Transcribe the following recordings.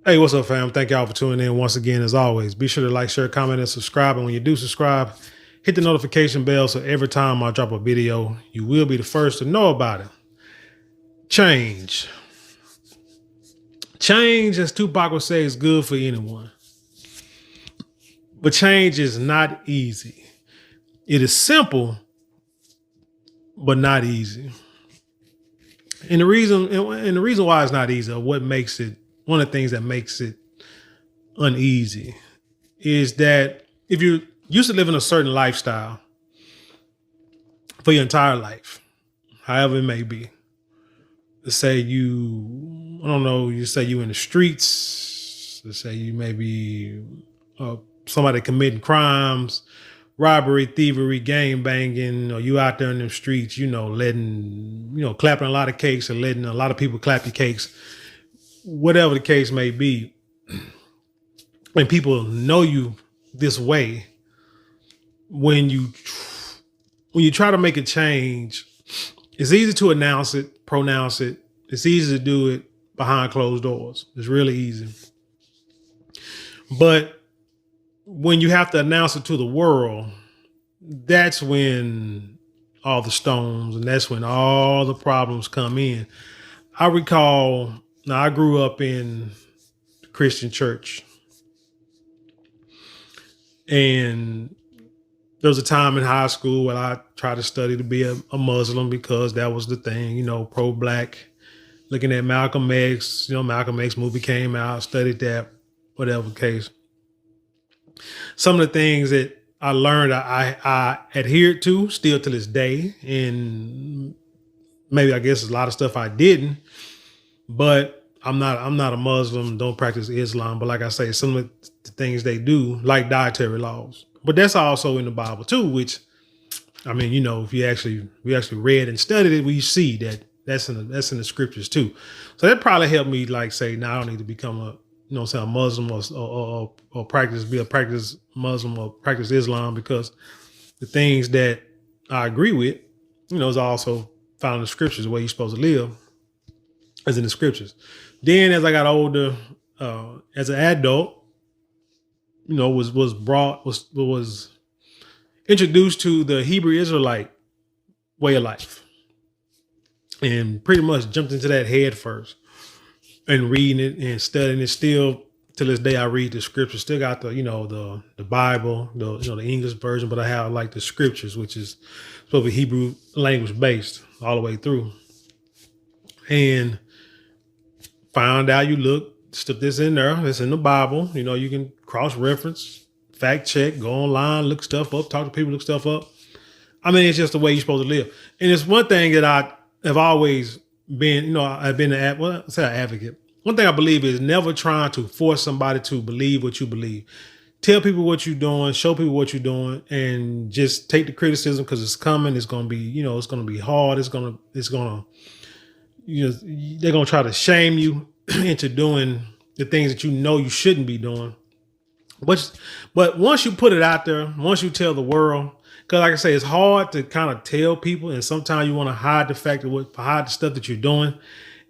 Hey, what's up, fam? Thank y'all for tuning in once again. As always, be sure to like, share, comment, and subscribe. And when you do subscribe, hit the notification bell so every time I drop a video, you will be the first to know about it. Change. Change, as Tupac would say, is good for anyone. But change is not easy. It is simple, but not easy. And the reason why it's not easy, or what makes it, one of the things that makes it uneasy, is that if you're used to living a certain lifestyle for your entire life, however it may be, let's say you say you in the streets, let's say you may be somebody committing crimes, robbery, thievery, gang banging, or you out there in the streets, clapping a lot of cakes or letting a lot of people clap your cakes, whatever the case may be. And people know you this way, when you try to make a change, it's easy to announce it, pronounce it. It's easy to do it behind closed doors. It's really easy. But when you have to announce it to the world, that's when all the stones and that's when all the problems come in. I recall, now I grew up in the Christian church, and there was a time in high school where I tried to study to be a Muslim because that was the thing, pro-black, looking at Malcolm X, Malcolm X movie came out, studied that, whatever the case. Some of the things that I learned, I adhered to still to this day. And maybe I guess a lot of stuff I didn't, but I'm not a Muslim, don't practice Islam. But like I say, some of the things they do, like dietary laws, but that's also in the Bible too, which, if you actually read and studied it, we see that that's in the scriptures too. So that probably helped me say, now I don't need to become a Muslim or practice Muslim or practice Islam, because the things that I agree with, is also found in the scriptures. The way you're supposed to live is in the scriptures. Then as I got older, as an adult, was introduced to the Hebrew Israelite way of life, and pretty much jumped into that head first, and reading it and studying it. Still to this day, I read the scriptures. Still got the Bible, the English version, but I have the scriptures, which is supposed to be Hebrew language based all the way through. And found out, stuff this in there, it's in the Bible. You can cross-reference, fact check, go online, look stuff up, talk to people, look stuff up. It's just the way you're supposed to live. And it's one thing that I have always been, I've been an advocate. One thing I believe is never trying to force somebody to believe what you believe. Tell people what you're doing, show people what you're doing, and just take the criticism, because it's coming. It's going to be, it's going to be hard. They're going to try to shame you into doing the things that you shouldn't be doing. But once you put it out there, once you tell the world, because like I say, it's hard to kind of tell people, and sometimes you want to hide the stuff that you're doing.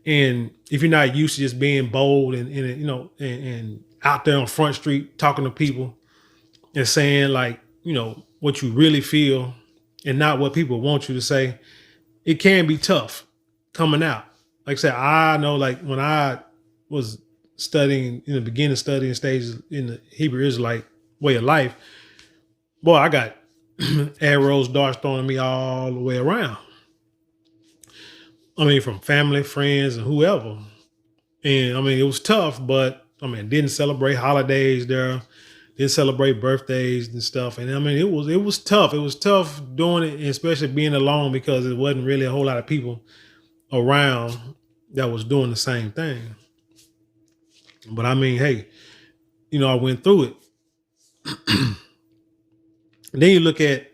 And if you're not used to just being bold and out there on Front Street talking to people and saying what you really feel and not what people want you to say, it can be tough coming out. Like I said, I know when I was studying in the beginning, studying stages in the Hebrew Israelite way of life, boy, I got arrows, darts thrown at me all the way around. From family, friends, and whoever. And it was tough, but didn't celebrate holidays there, didn't celebrate birthdays and stuff. And it was tough. It was tough doing it, especially being alone, because it wasn't really a whole lot of people around that was doing the same thing. But hey, I went through it. And then you look at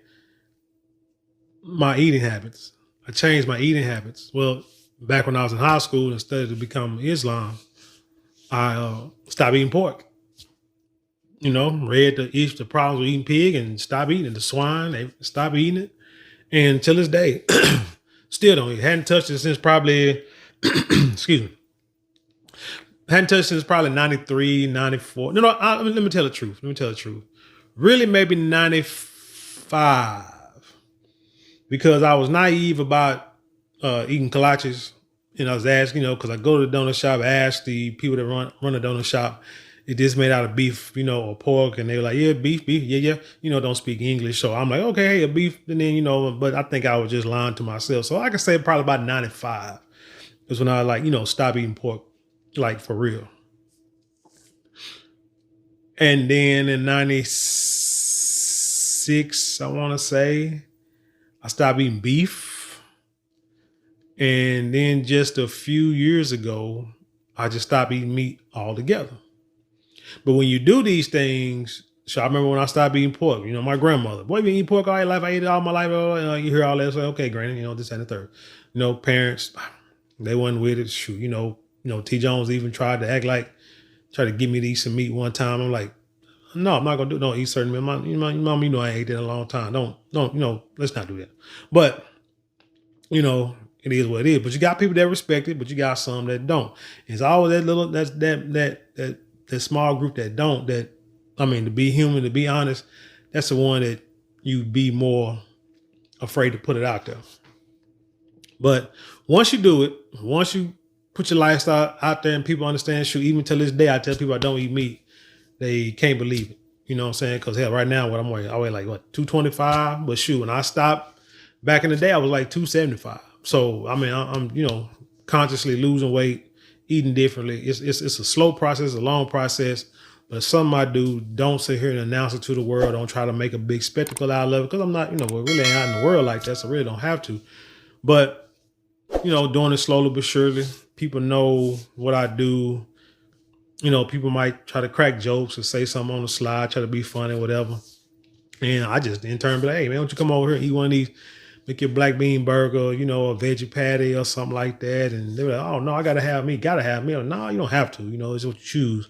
my eating habits. I changed my eating habits. Well, back when I was in high school and studied to become Islam, I stopped eating pork. Read the problems with eating pig and stopped eating it. The swine, they stopped eating it. And till this day, still don't eat. Hadn't touched it since probably, excuse me, Hadn't touched since probably 93, 94. No, let me tell the truth. Really, maybe 95. Because I was naive about eating kolaches. And I was asking, because I go to the donut shop, I ask the people that run the donut shop, is this made out of beef, or pork? And they were like, yeah, beef, yeah. Don't speak English. So I'm like, okay, hey, a beef. And then, but I think I was just lying to myself. So I could say probably about 95 is when I stopped eating pork, like for real. And then in 96, I want to say, I stopped eating beef. And then just a few years ago, I just stopped eating meat altogether. But when you do these things, so I remember when I stopped eating pork, my grandmother, boy, you been eating pork all your life. I ate it all my life. You hear all that. So, okay, granny, this and the third. Parents, they wasn't with it. Shoot, T. Jones even tried to give me to eat some meat one time. I'm like, no, I'm not going to don't eat certain meat. Mom, I ain't ate that in a long time. Don't, let's not do that. But, it is what it is. But you got people that respect it, but you got some that don't. It's always that small group that don't, to be human, to be honest, that's the one that you be more afraid to put it out there. But once you do it, once you put your lifestyle out there and people understand, shoot, even till this day, I tell people I don't eat meat, they can't believe it. You know what I'm saying? Because hell, right now, what I'm weighing, I weigh like 225. But shoot, when I stopped back in the day, I was like 275. So I'm consciously losing weight, eating differently. It's a slow process, a long process, but it's something I do. Don't sit here and announce it to the world. Don't try to make a big spectacle out of it, because I'm not, we're really ain't out in the world like that, so really don't have to. But doing it slowly but surely. People know what I do. People might try to crack jokes or say something on the slide, try to be funny, whatever. And I just in turn be like, hey man, why don't you come over here and eat one of these? Make your black bean burger, a veggie patty or something like that. And they're like, oh, no, I got to have me. Like, no, you don't have to. It's what you choose.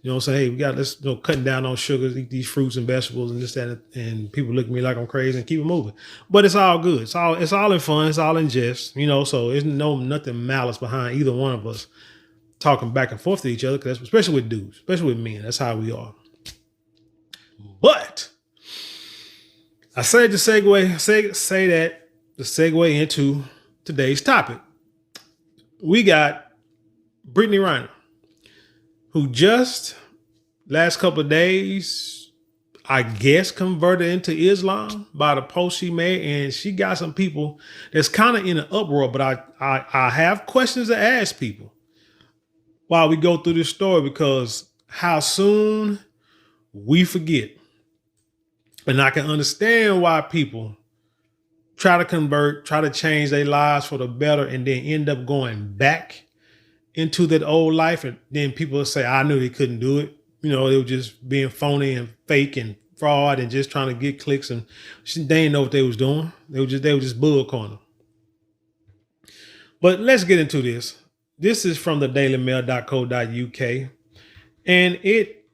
I'm saying? Hey, let's cutting down on sugars, eat these fruits and vegetables and this, that, and people look at me like I'm crazy and keep it moving. But it's all good. It's all in fun. It's all in jest, so there's nothing malice behind either one of us talking back and forth to each other, because especially with dudes, especially with men, that's how we are. But I said to segue into today's topic. We got Brittany Renner, who just last couple of days, I guess, converted into Islam by the post she made, and she got some people that's kind of in an uproar. But I have questions to ask people while we go through this story, because how soon we forget. And I can understand why people try to convert, try to change their lives for the better, and then end up going back into that old life. And then people will say, I knew they couldn't do it. They were just being phony and fake and fraud and just trying to get clicks. And they didn't know what they was doing. They were just bull corner. But let's get into this. This is from the dailymail.co.uk. And it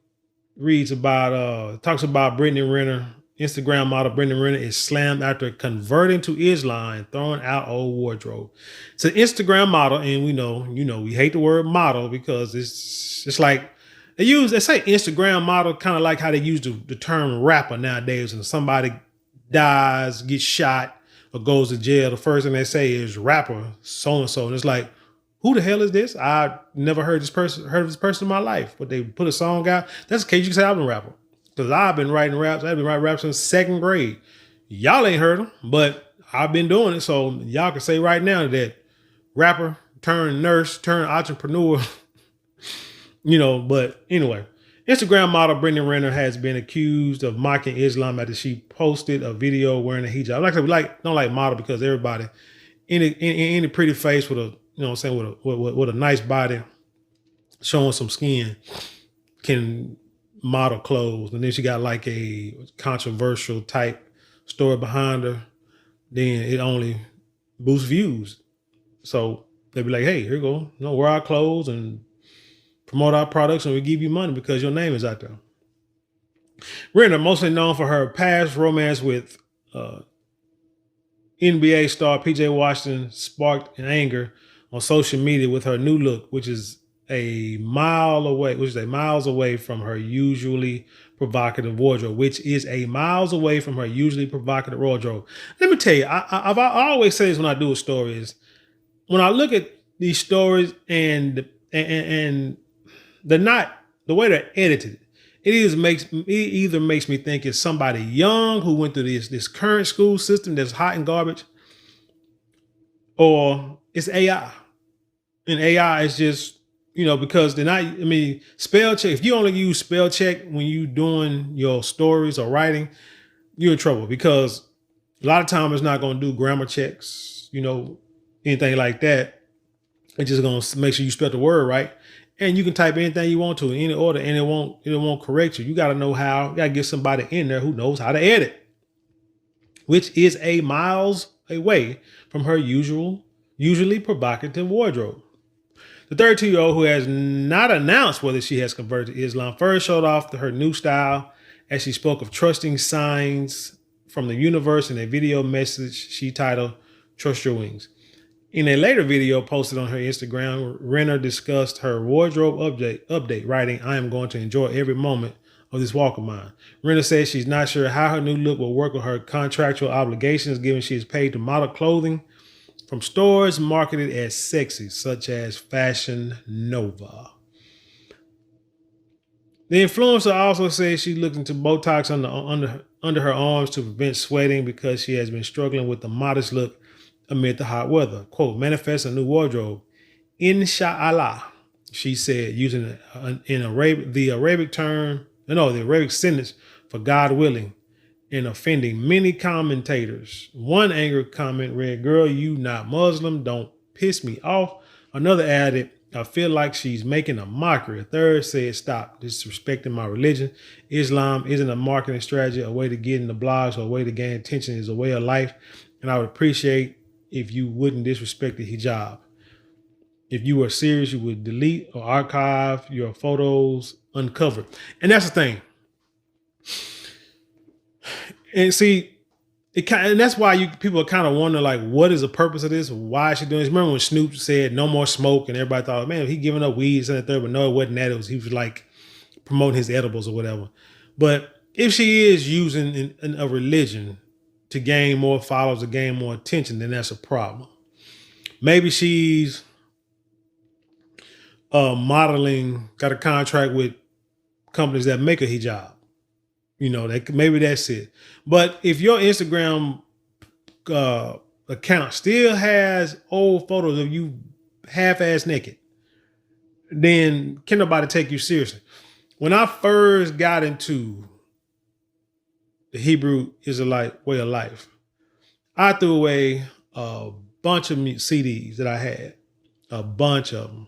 reads about, talks about Brittany Renner. Instagram model Brittany Renner is slammed after converting to Islam and throwing out old wardrobe. It's an Instagram model, and we know, we hate the word model because it's like they say Instagram model kind of like how they use the term rapper nowadays. When somebody dies, gets shot, or goes to jail, the first thing they say is rapper so and so, and it's like, who the hell is this? I never heard of this person in my life. But they put a song out. That's the case. You can say I've been a rapper. Because I've been writing raps. I've been writing raps since second grade. Y'all ain't heard them, but I've been doing it. So y'all can say right now that rapper turned nurse, turned entrepreneur, but anyway, Instagram model Brittany Renner has been accused of mocking Islam after she posted a video wearing a hijab. Like I said, don't like model because everybody in any pretty face with a, with a nice body showing some skin can model clothes. And then she got like a controversial type story behind her, then it only boosts views. So they'll be like, hey, here you go. Wear our clothes and promote our products, and we give you money because your name is out there. Renner, mostly known for her past romance with NBA star PJ Washington, sparked an anger on social media with her new look, which is a mile away, which is a miles away from her usually provocative wardrobe, which is a miles away from her usually provocative wardrobe. Let me tell you, I always say this when I do a story is when I look at these stories and they're not the way they're edited. It either makes me think it's somebody young who went through this current school system that's hot and garbage, or it's AI. And AI is just, because they're not, spell check. If you only use spell check when you doing your stories or writing, you're in trouble because a lot of time it's not going to do grammar checks, anything like that. It's just going to make sure you spell the word right. And you can type anything you want to in any order and it won't correct you. You got to know how, you got to get somebody in there who knows how to edit, which is a miles away from her usually provocative wardrobe. The 32-year-old, who has not announced whether she has converted to Islam, first showed off her new style as she spoke of trusting signs from the universe in a video message she titled "Trust Your Wings." In a later video posted on her Instagram, Renner discussed her wardrobe update, writing, "I am going to enjoy every moment of this walk of mine." Renner says she's not sure how her new look will work with her contractual obligations, given she is paid to model clothing from stores marketed as sexy, such as Fashion Nova. The influencer also says she looked into Botox under her arms to prevent sweating because she has been struggling with the modest look amid the hot weather. Quote, "Manifest a new wardrobe. Inshallah," she said, using the Arabic sentence for God willing, and offending many commentators. One angry comment read, "Girl, you not Muslim. Don't piss me off." Another added, "I feel like she's making a mockery." A third said, "Stop disrespecting my religion. Islam isn't a marketing strategy, a way to get in the blogs, or a way to gain attention. It's a way of life. And I would appreciate if you wouldn't disrespect the hijab. If you were serious, you would delete or archive your photos uncovered." And that's the thing. And see, and that's why people are kind of wondering, like, what is the purpose of this? Why is she doing this? Remember when Snoop said no more smoke and everybody thought, man, he giving up weed and the third, but no, it wasn't that. He was like promoting his edibles or whatever. But if she is using a religion to gain more followers, to gain more attention, then that's a problem. Maybe she's modeling, got a contract with companies that make a hijab. Maybe that's it. But if your Instagram account still has old photos of you half-ass naked, then can nobody take you seriously? When I first got into the Hebrew Israelite way of life, I threw away a bunch of CDs that I had, a bunch of them.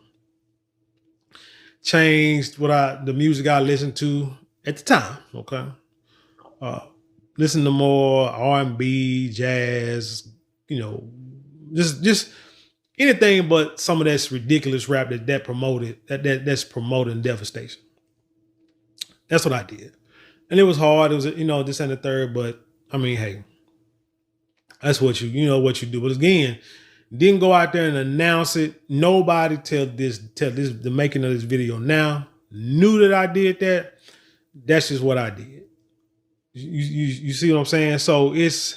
Changed the music I listened to at the time, okay? Listen to more R&B, jazz, just anything but some of that's ridiculous rap that's promoting devastation. That's what I did. And it was hard. It was, this and the third, but I mean, hey, that's what what you do. But again, didn't go out there and announce it. Nobody till the making of this video now knew that I did that. That's just what I did. You see what I'm saying? So if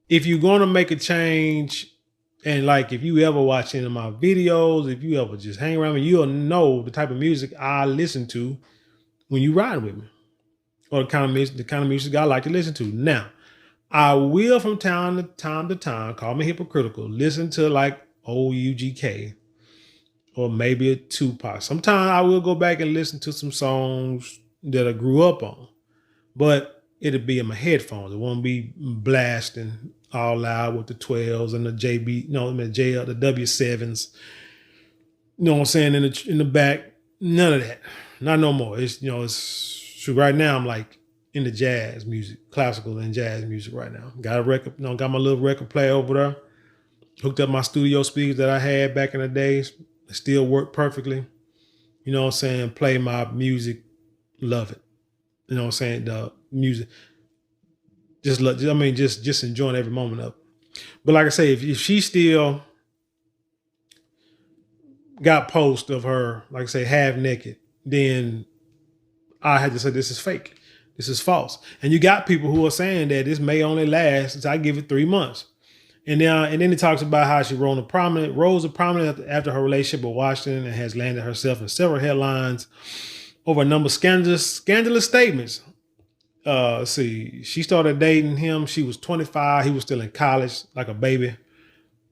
you're going to make a change, and like if you ever watch any of my videos, if you ever just hang around me, you'll know the type of music I listen to when you ride with me, or the kind of music I like to listen to. Now, I will from time to time, call me hypocritical, listen to like old UGK or maybe a Tupac. Sometimes I will go back and listen to some songs that I grew up on. But it'll be in my headphones. It won't be blasting all loud with the 12s and the the W7s. You know what I'm saying? In the back, none of that. Not no more. It's right now I'm like in the jazz music, classical and jazz music right now. Got a record, got my little record player over there. Hooked up my studio speakers that I had back in the days. They still work perfectly. You know what I'm saying? Play my music, love it. You know what I'm saying? The music, just enjoying every moment of it. But like I say, if she's still got posts of her, like I say, half naked, then I had to say this is fake. This is false. And you got people who are saying that this may only last, so I give it 3 months. And then he talks about how she rose a prominent after her relationship with Washington and has landed herself in several headlines over a number of scandalous statements. See, she started dating him. She was 25. He was still in college, like a baby.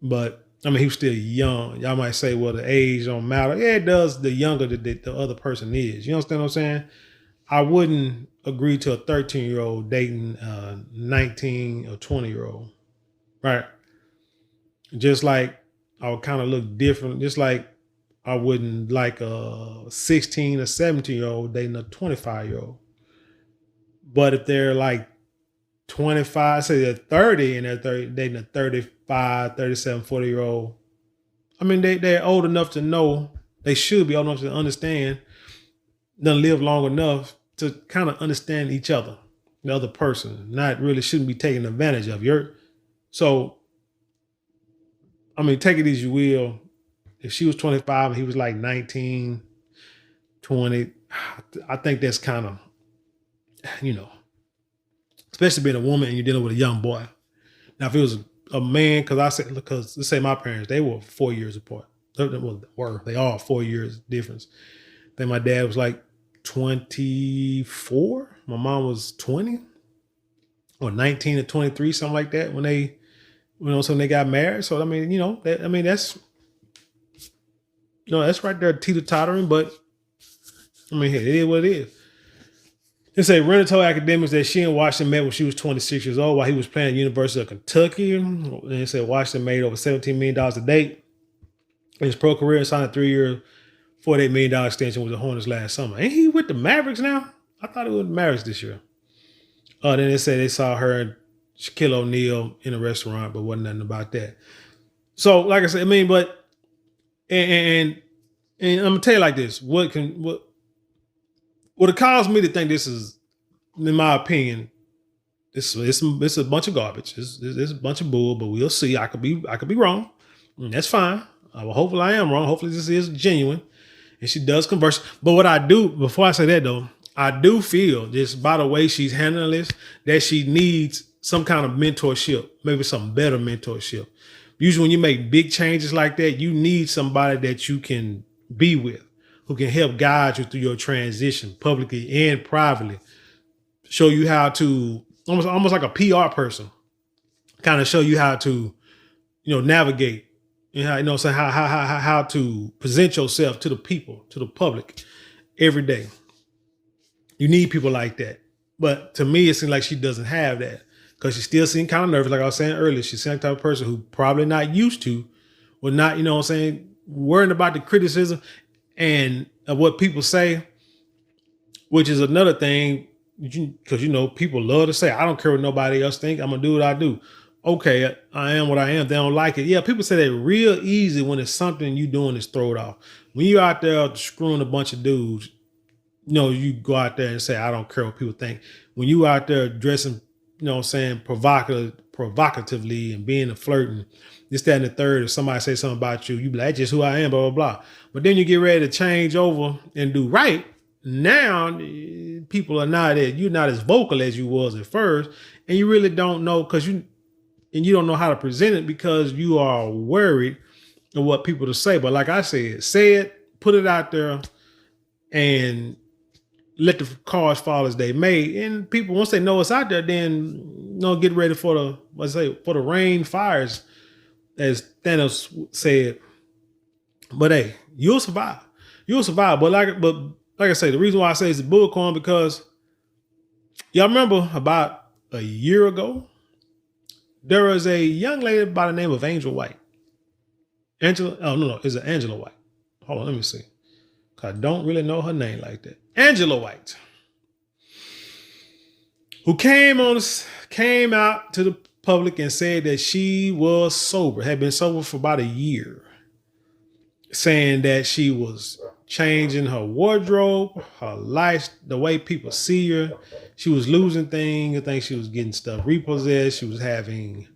But I mean, he was still young. Y'all might say, well, the age don't matter. Yeah, it does. The younger the other person is. You understand what I'm saying? I wouldn't agree to a 13-year-old dating a 19 or 20-year-old, right? Just like I would kind of look different. Just like I wouldn't like a 16 or 17-year-old dating a 25-year-old. But if they're like 25, say they're 30 and they're dating a 35, 37, 40-year-old, I mean, they're old enough to know, they should be old enough to understand, done live long enough to kind of understand each other, the other person, not really shouldn't be taken advantage of. So, I mean, take it as you will. If she was 25 and he was like 19, 20, I think that's kind of, especially being a woman and you're dealing with a young boy. Now, if it was a man, because let's say my parents, they were 4 years apart. They are 4 years difference. I think my dad was like 24. My mom was 20 or 19 to 23, something like that when they got married. So, I mean, that's right there teeter-tottering, but I mean, hey, it is what it is. They say Renner told academics that she and Washington met when she was 26 years old while he was playing at the University of Kentucky. And they said Washington made over $17 million a day in his pro career and signed a 3-year, $48 million extension with the Hornets last summer. Ain't he with the Mavericks now? I thought he was with the Mavericks this year. Then they say they saw her and Shaquille O'Neal in a restaurant, but wasn't nothing about that. So, like I said, I mean, but and I'm gonna tell you like this: what it caused me to think this is, in my opinion, it's a bunch of garbage. It's a bunch of bull, but we'll see. I could be wrong. And that's fine. Hopefully I am wrong. Hopefully this is genuine. And she does converse. But what I do, before I say that though, I do feel just by the way she's handling this, that she needs some kind of mentorship, maybe some better mentorship. Usually when you make big changes like that, you need somebody that you can be with, who can help guide you through your transition publicly and privately. Show you how to, almost like a PR person, kind of show you how to, navigate, how to present yourself to the people, to the public every day. You need people like that. But to me, it seems like she doesn't have that because she still seems kind of nervous. Like I was saying earlier, she's the type of person who probably not used to, or not, worrying about the criticism and of what people say, which is another thing, because people love to say, I don't care what nobody else think, I'm gonna do what I do. Okay, I am what I am. They don't like it. Yeah, people say that real easy when it's something you doing is throw it off. When you're out there screwing a bunch of dudes, you go out there and say, I don't care what people think. When you out there dressing, provocatively and being a flirting, this, that, and the third, if somebody say something about you, you be like, that's just who I am, blah, blah, blah. But then you get ready to change over and do right. Now, people you're not as vocal as you was at first, and you really don't know you don't know how to present it because you are worried of what people to say. But like I said, say it, put it out there, and let the cards fall as they may. And people, once they know it's out there, then get ready for the rain fires, as Thanos said. But hey, you'll survive. You'll survive. But like I say, the reason why I say it's a bullcorn because y'all remember about a year ago, there was a young lady by the name of Angel White. Is it Angela White? Hold on, let me see. I don't really know her name like that. Angela White, who came out to the public and said that she was sober, had been sober for about a year, saying that she was changing her wardrobe, her life, the way people see her. She was losing things. I think she was getting stuff repossessed. She was having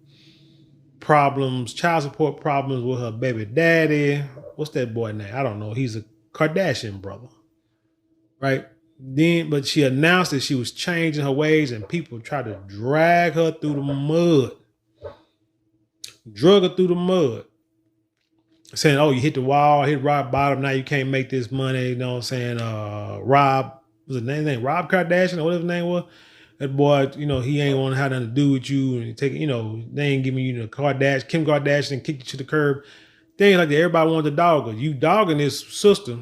problems, child support problems with her baby daddy. what's that boy name? I don't know. He's a Kardashian brother, right? Then, but she announced that she was changing her ways, and people tried to drag her through the mud, drug her through the mud, saying, "Oh, you hit the wall, hit rock bottom. Now you can't make this money." You know what I'm saying? Rob was his name Rob Kardashian or whatever his name was. That boy, you know, he ain't want to have nothing to do with you, and take, you know, they ain't giving you the Kim Kardashian kicked you to the curb. Things like that. Everybody wanted to dog her. You dogging this sister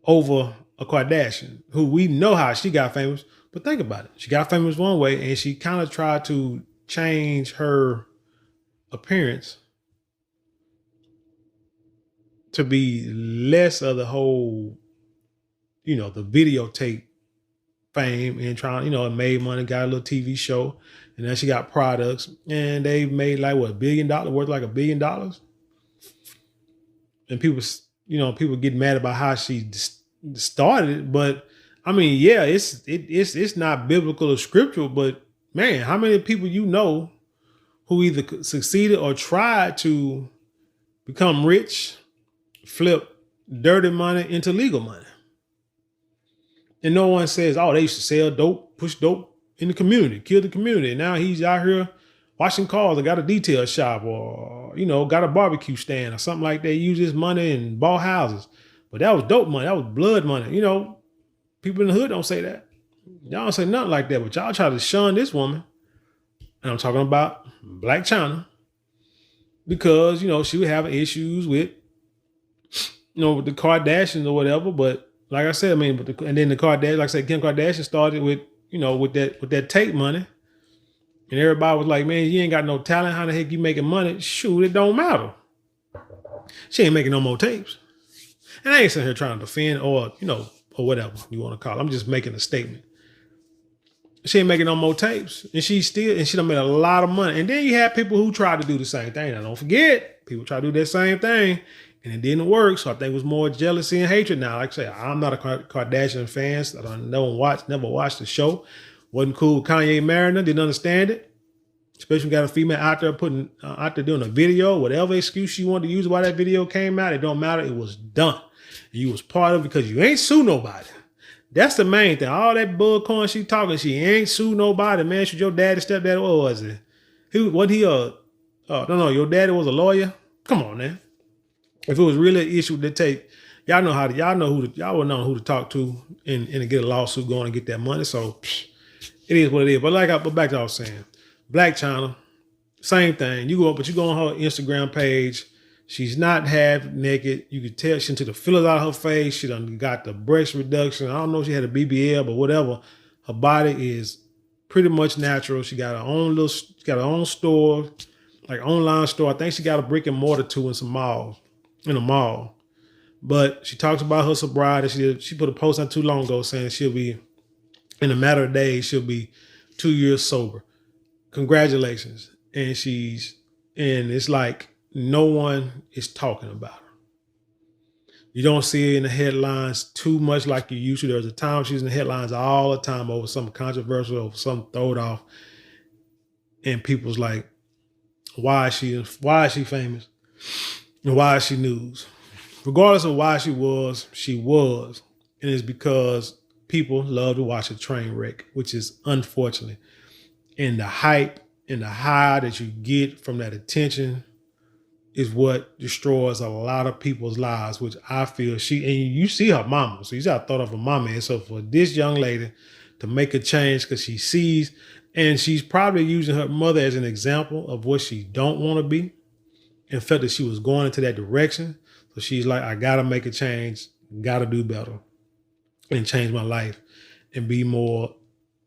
over a Kardashian, who we know how she got famous. But think about it. She got famous one way, and she kind of tried to change her appearance to be less of the whole, you know, the videotape fame, and trying, you know, and made money, got a little TV show, and then she got products, and they made like what, $1 billion, worth like $1 billion. And people, you know, people get mad about how she started it, but I mean, yeah, it's not biblical or scriptural, but man, how many people you know who either succeeded or tried to become rich, flip dirty money into legal money? And no one says, oh, they used to sell dope, push dope in the community, kill the community. And now he's out here washing cars or got a detail shop, or, you know, got a barbecue stand or something like that. Use his money and bought houses. But that was dope money. That was blood money. You know, people in the hood don't say that. Y'all don't say nothing like that. But y'all try to shun this woman. And I'm talking about Blac Chyna, because, you know, she was having issues with, you know, with the Kardashians or whatever. But like I said, I mean, and then the Kardashian, like I said, Kim Kardashian started with, you know, with that tape money. And everybody was like, man, you ain't got no talent. How the heck you making money? Shoot, it don't matter. She ain't making no more tapes. And I ain't sitting here trying to defend or, you know, or whatever you want to call it. I'm just making a statement. She ain't making no more tapes. And she done made a lot of money. And then you have people who try to do the same thing. Now, don't forget, people try to do that same thing, and it didn't work. So I think it was more jealousy and hatred. Now, like I say, I'm not a Kardashian fan. So I never watched the show. Wasn't cool with Kanye marrying her. Didn't understand it. Especially when you got a female out there out there doing a video, whatever excuse she wanted to use why that video came out. It don't matter. It was done. And you was part of it because you ain't sue nobody. That's the main thing. All that bullcorn she talking, she ain't sue nobody, man. Should your daddy, stepdaddy, what was it? Your daddy was a lawyer? Come on, man. If it was really an issue to take, y'all would know who to talk to and get a lawsuit going and get that money. So it is what it is. But but back to what I was saying. Blac Chyna, same thing. You go on her Instagram page. She's not half naked. You could tell she took the fillers out of her face. She done got the breast reduction. I don't know if she had a BBL, but whatever. Her body is pretty much natural. She got her own store, like online store. I think she got a brick and mortar too in a mall. But she talks about her sobriety. She put a post not too long ago saying she'll be, in a matter of days, she'll be 2 years sober. Congratulations. And it's like no one is talking about her. You don't see her in the headlines too much like you used to. There was a time she was in the headlines all the time over something controversial, over something thrown off. And people's like, why is she famous? And why is she news? Regardless of why she was. And it's because people love to watch a train wreck, which is unfortunate. And the hype and the high that you get from that attention is what destroys a lot of people's lives, which I feel and you see her mama. So you got to thought of her mama. And so for this young lady to make a change because she sees, and she's probably using her mother as an example of what she don't want to be, and felt that she was going into that direction. So she's like, I got to make a change, got to do better and change my life and be more,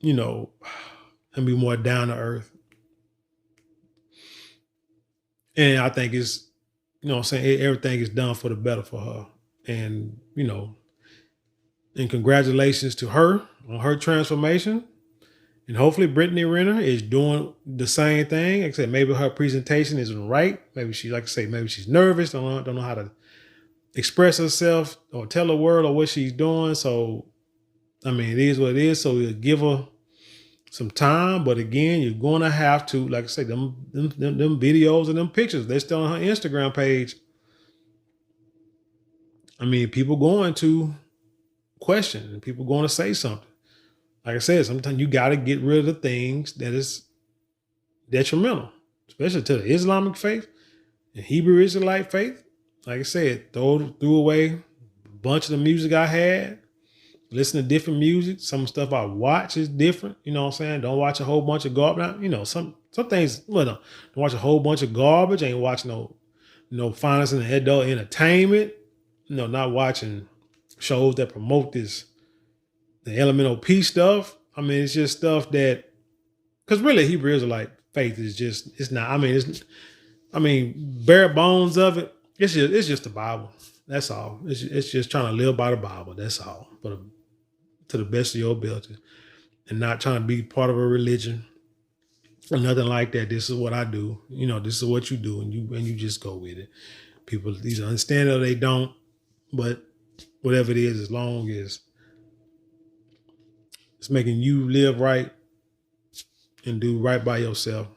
and be more down to earth. And I think it's, everything is done for the better for her. And, and congratulations to her on her transformation. And hopefully Brittany Renner is doing the same thing, except maybe her presentation isn't right. Maybe maybe she's nervous, don't know how to express herself or tell the world or what she's doing. So, it is what it is. So we'll give her some time, but again, you're going to have to, like I say, them videos and them pictures, they're still on her Instagram page. I mean, people going to question and people going to say something. Like I said, sometimes you got to get rid of the things that is detrimental, especially to the Islamic faith and Hebrew Israelite faith. Like I said, threw away a bunch of the music I had, listen to different music. Some stuff I watch is different. You know what I'm saying? Don't watch a whole bunch of garbage. You know, some things, well, no, don't watch a whole bunch of garbage. Ain't watching no finance and adult entertainment. You know, not watching shows that promote the elemental peace stuff. I mean, it's just stuff that, because really Hebrew Israelite faith is just, it's not, bare bones of it. It's just the Bible. That's all. It's just trying to live by the Bible. That's all. But to the best of your ability, and not trying to be part of a religion or nothing like that. This is what I do. You know, this is what you do, and you just go with it. People either understand it or they don't. But whatever it is, as long as it's making you live right and do right by yourself,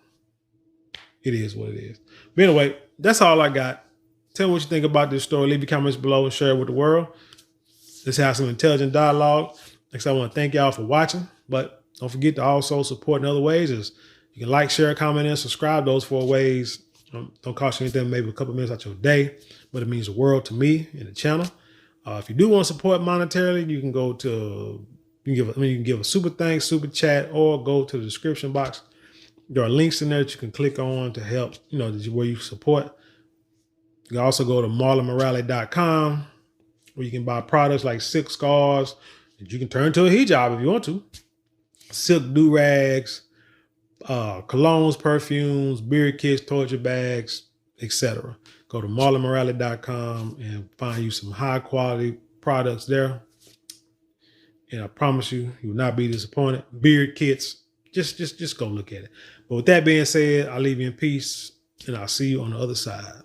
it is what it is. But anyway, that's all I got. Tell me what you think about this story. Leave your comments below and share it with the world. Let's have some intelligent dialogue. Next, I want to thank y'all for watching. But don't forget to also support in other ways. Is you can like, share, comment, and subscribe. Those 4 ways don't cost you anything, maybe a couple minutes out your day, but it means the world to me and the channel. If you do want to support monetarily, you can go to you can give a super thanks, super chat, or go to the description box. There are links in there that you can click on to help, where you support. You can also go to marlonmorale.com where you can buy products like silk scarves that you can turn to a hijab if you want to. Silk do-rags, colognes, perfumes, beard kits, toiletry bags, etc. Go to marlonmorale.com and find you some high quality products there. And I promise you will not be disappointed. Beard kits, just go look at it. But with that being said, I'll leave you in peace and I'll see you on the other side.